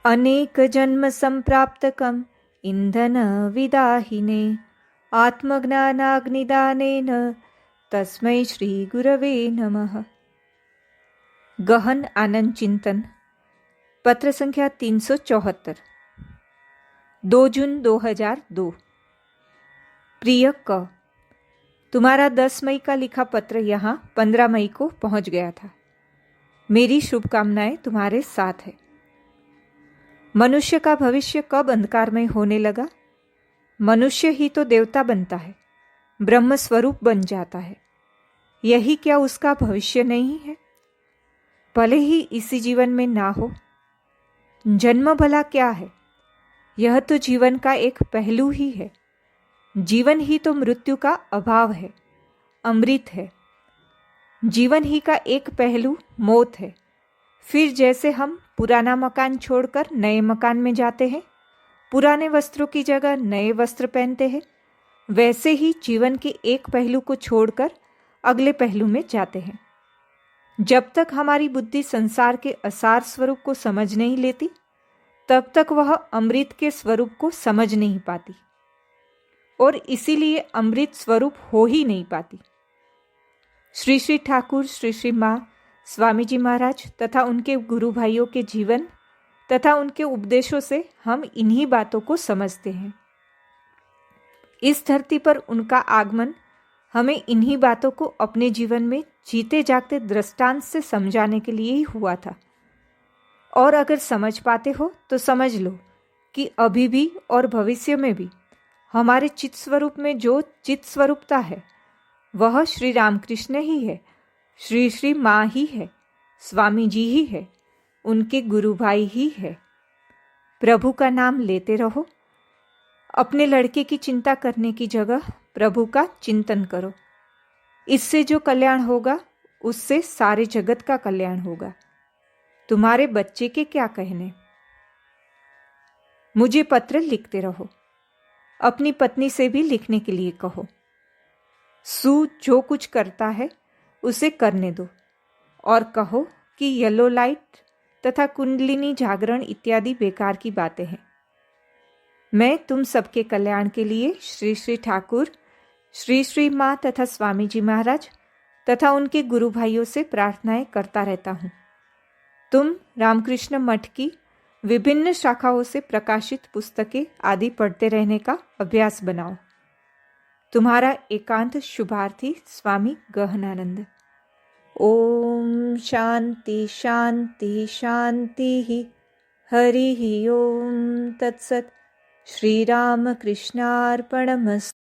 अनेक जन्म संप्राप्तकम इंधन विदाहिने आत्मज्ञानाग्निदानेन तस्मै श्री गुरवे नमः। गहन आनंद चिंतन, पत्र संख्या 374, 2 जून 2002। प्रिय क, तुम्हारा 10 मई का लिखा पत्र यहाँ 15 मई को पहुंच गया था। मेरी शुभकामनाएं तुम्हारे साथ है। मनुष्य का भविष्य कब अंधकारमय होने लगा? मनुष्य ही तो देवता बनता है, ब्रह्म स्वरूप बन जाता है। यही क्या उसका भविष्य नहीं है? भले ही इसी जीवन में ना हो। जन्म भला क्या है? यह तो जीवन का एक पहलू ही है। जीवन ही तो मृत्यु का अभाव है, अमृत है। जीवन ही का एक पहलू मौत है। फिर जैसे हम पुराना मकान छोड़कर नए मकान में जाते हैं, पुराने वस्त्रों की जगह नए वस्त्र पहनते हैं, वैसे ही जीवन के एक पहलू को छोड़कर अगले पहलू में जाते हैं। जब तक हमारी बुद्धि संसार के असार स्वरूप को समझ नहीं लेती, तब तक वह अमृत के स्वरूप को समझ नहीं पाती और इसीलिए अमृत स्वरूप हो ही नहीं पाती। श्री श्री ठाकुर, श्री श्री माँ, स्वामी जी महाराज तथा उनके गुरु भाइयों के जीवन तथा उनके उपदेशों से हम इन्हीं बातों को समझते हैं। इस धरती पर उनका आगमन हमें इन्हीं बातों को अपने जीवन में जीते जागते दृष्टांत से समझाने के लिए ही हुआ था। और अगर समझ पाते हो तो समझ लो कि अभी भी और भविष्य में भी हमारे चित्त स्वरूप में जो चित्त स्वरूपता है वह श्री रामकृष्ण ही है, श्री श्री माँ ही है, स्वामी जी ही है, उनके गुरु भाई ही है। प्रभु का नाम लेते रहो। अपने लड़के की चिंता करने की जगह प्रभु का चिंतन करो। इससे जो कल्याण होगा उससे सारे जगत का कल्याण होगा। तुम्हारे बच्चे के क्या कहने। मुझे पत्र लिखते रहो। अपनी पत्नी से भी लिखने के लिए कहो। सू जो कुछ करता है उसे करने दो और कहो कि येलो लाइट तथा कुंडलिनी जागरण इत्यादि बेकार की बातें हैं। मैं तुम सबके कल्याण के लिए श्री श्री ठाकुर, श्री श्री माँ तथा स्वामी जी महाराज तथा उनके गुरु भाइयों से प्रार्थनाएं करता रहता हूँ। तुम रामकृष्ण मठ की विभिन्न शाखाओं से प्रकाशित पुस्तकें आदि पढ़ते रहने का अभ्यास बनाओ। तुम्हारा एकांत शुभार्थी स्वामी गहनानंद। ओम शांति शांति शांति। हरि ओम तत्सत। श्री राम कृष्णार्पणमस्तु।